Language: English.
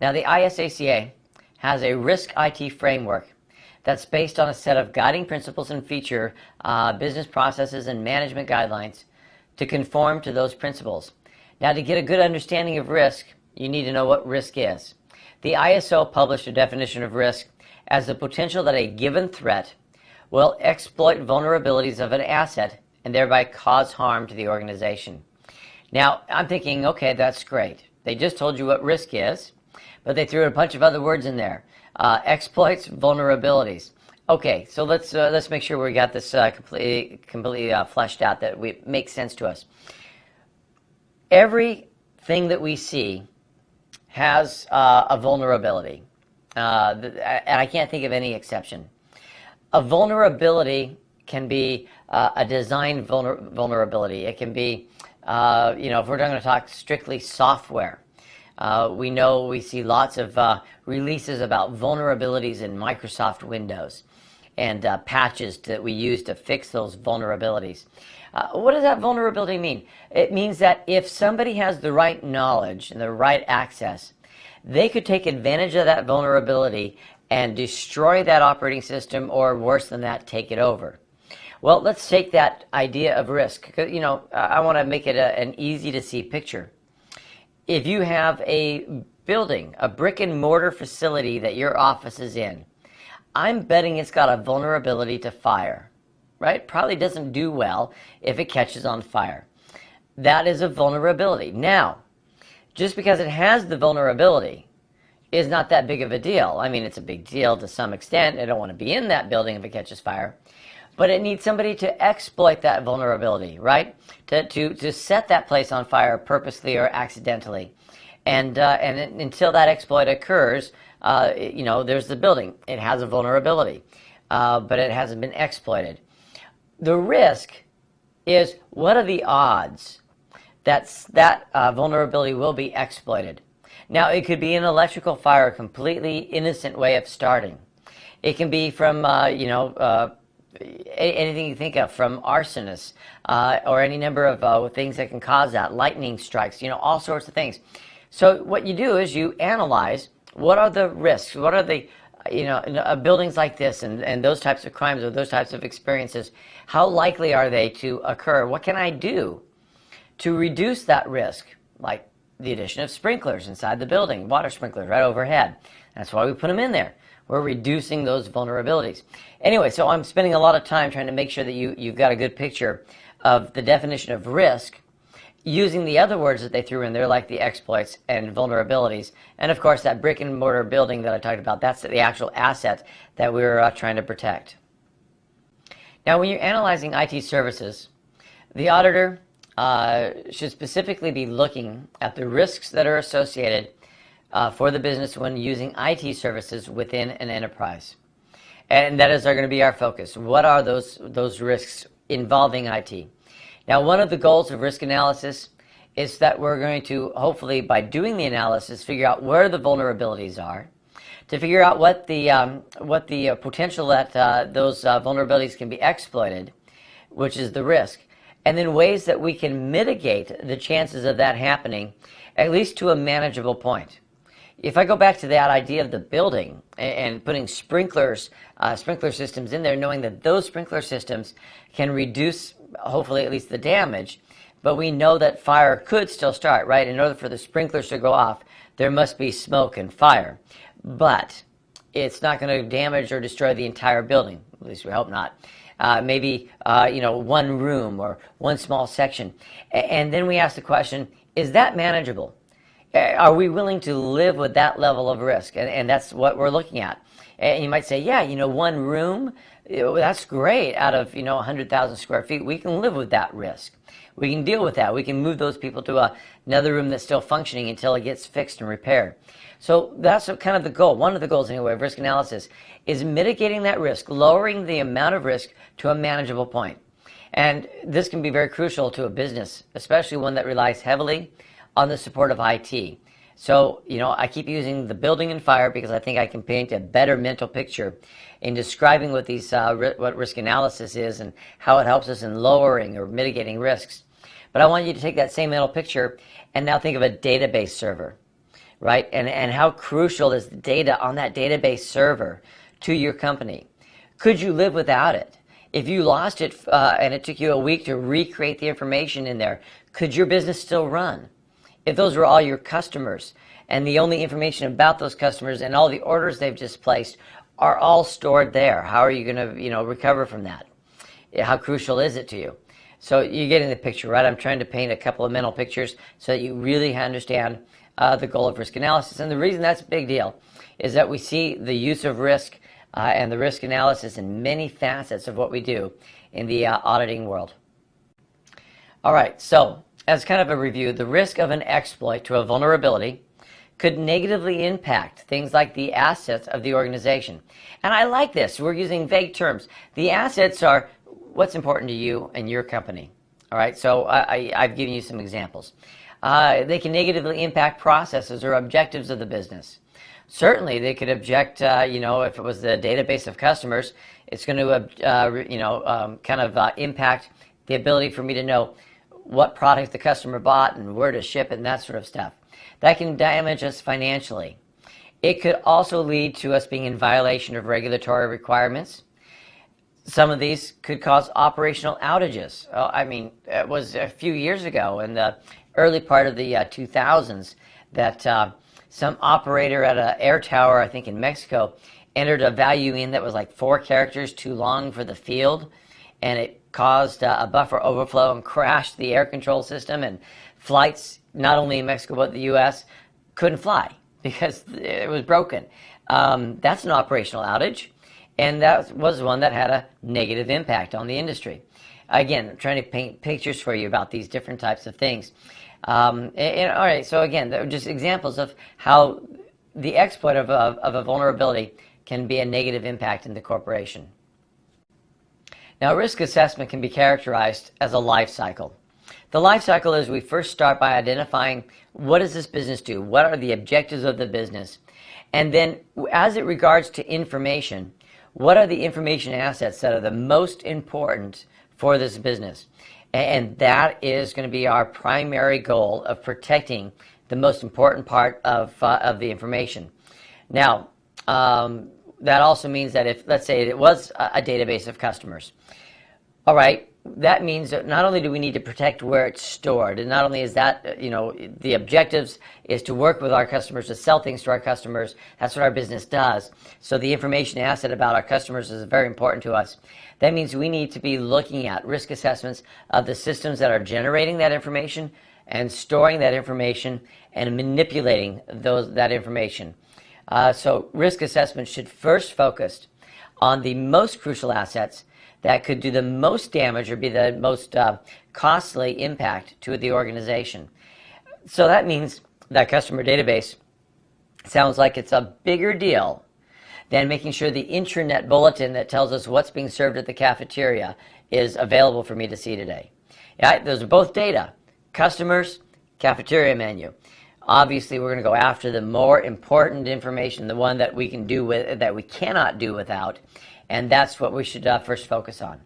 Now, the ISACA has a risk IT framework that's based on a set of guiding principles and feature business processes and management guidelines to conform to those principles. Now, to get a good understanding of risk, you need to know what risk is. The ISO published a definition of risk as the potential that a given threat will exploit vulnerabilities of an asset and thereby cause harm to the organization. Now, I'm thinking, okay, that's great. They just told you what risk is, but they threw a bunch of other words in there. Exploits, vulnerabilities. Okay, so let's make sure we got this completely fleshed out, that it makes sense to us. Everything that we see has a vulnerability, and I can't think of any exception. A vulnerability can be a design vulnerability. It can be, if we're going to talk strictly software, we see lots of releases about vulnerabilities in Microsoft Windows and patches that we use to fix those vulnerabilities. What does that vulnerability mean? It means that if somebody has the right knowledge and the right access, they could take advantage of that vulnerability and destroy that operating system, or worse than that, take it over. Well, let's take that idea of risk. I want to make it an easy to see picture. If you have a building, a brick and mortar facility that your office is in, I'm betting it's got a vulnerability to fire, right? Probably doesn't do well if it catches on fire. That is a vulnerability. Now, just because it has the vulnerability is not that big of a deal. I mean, it's a big deal to some extent. I don't want to be in that building if it catches fire. But it needs somebody to exploit that vulnerability, right? To set that place on fire purposely or accidentally. And until that exploit occurs, there's the building. It has a vulnerability, but it hasn't been exploited. The risk is, what are the odds that vulnerability will be exploited? Now, it could be an electrical fire, a completely innocent way of starting. It can be from, anything you think of, from arsonists, or any number of things that can cause that, lightning strikes, all sorts of things. So what you do is you analyze, what are the risks, what are the, buildings like this and those types of crimes or those types of experiences, how likely are they to occur? What can I do to reduce that risk? Like the addition of sprinklers inside the building, water sprinklers right overhead. That's why we put them in there. We're reducing those vulnerabilities. Anyway, so I'm spending a lot of time trying to make sure that you've got a good picture of the definition of risk, using the other words that they threw in there, like the exploits and vulnerabilities. And of course, that brick and mortar building that I talked about, that's the actual asset that we're trying to protect. Now, when you're analyzing IT services, the auditor should specifically be looking at the risks that are associated for the business when using IT services within an enterprise. And that is going to be our focus. What are those risks involving IT? Now, one of the goals of risk analysis is that we're going to, hopefully, by doing the analysis, figure out where the vulnerabilities are, to figure out what the potential that those vulnerabilities can be exploited, which is the risk, and then ways that we can mitigate the chances of that happening, at least to a manageable point. If I go back to that idea of the building and putting sprinkler systems in there, knowing that those sprinkler systems can reduce, hopefully, at least the damage, but we know that fire could still start, right? In order for the sprinklers to go off, there must be smoke and fire. But it's not going to damage or destroy the entire building. At least we hope not. Maybe one room or one small section. And then we ask the question, is that manageable? Are we willing to live with that level of risk? And that's what we're looking at. And you might say, yeah, one room, that's great. Out of 100,000 square feet, we can live with that risk. We can deal with that. We can move those people to another room that's still functioning until it gets fixed and repaired. So that's kind of the goal. One of the goals, anyway, of risk analysis is mitigating that risk, lowering the amount of risk to a manageable point. And this can be very crucial to a business, especially one that relies heavily on the support of IT. So, I keep using the building and fire because I think I can paint a better mental picture in describing what what risk analysis is and how it helps us in lowering or mitigating risks. But I want you to take that same mental picture and now think of a database server. right? And how crucial is the data on that database server to your company? Could you live without it? If you lost it and it took you a week to recreate the information in there, could your business still run? If those were all your customers and the only information about those customers and all the orders they've just placed are all stored there, how are you going to, recover from that? How crucial is it to you? So you're getting the picture, right? I'm trying to paint a couple of mental pictures so that you really understand the goal of risk analysis. And the reason that's a big deal is that we see the use of risk and the risk analysis in many facets of what we do in the auditing world. All right, so as kind of a review, the risk of an exploit to a vulnerability could negatively impact things like the assets of the organization. And I like this. We're using vague terms. The assets are what's important to you and your company. All right, so I've given you some examples. They can negatively impact processes or objectives of the business. Certainly, they could object, if it was the database of customers, it's going to, impact the ability for me to know what product the customer bought and where to ship it and that sort of stuff. That can damage us financially. It could also lead to us being in violation of regulatory requirements. Some of these could cause operational outages. It was a few years ago in the early part of the 2000s that some operator at an air tower, I think in Mexico, entered a value in that was like 4 characters too long for the field, and it caused a buffer overflow and crashed the air control system, and flights, not only in Mexico but the U.S., couldn't fly because it was broken. That's an operational outage, and that was one that had a negative impact on the industry. Again, I'm trying to paint pictures for you about these different types of things. All right, so again, they're just examples of how the exploit of a vulnerability can be a negative impact in the corporation. Now, risk assessment can be characterized as a life cycle. The life cycle is we first start by identifying what does this business do? What are the objectives of the business? And then as it regards to information, what are the information assets that are the most important for this business? And that is going to be our primary goal of protecting the most important part of the information. Now, that also means that if, let's say, it was a database of customers, all right, that means that not only do we need to protect where it's stored, and not only is that, the objectives is to work with our customers, to sell things to our customers. That's what our business does. So the information asset about our customers is very important to us. That means we need to be looking at risk assessments of the systems that are generating that information and storing that information and manipulating that information. So risk assessment should first focus on the most crucial assets that could do the most damage or be the most costly impact to the organization. So that means that customer database sounds like it's a bigger deal than making sure the intranet bulletin that tells us what's being served at the cafeteria is available for me to see today. Yeah, those are both data. Customers, cafeteria menu. Obviously, we're going to go after the more important information, the one that we can do with, that we cannot do without, and that's what we should first focus on.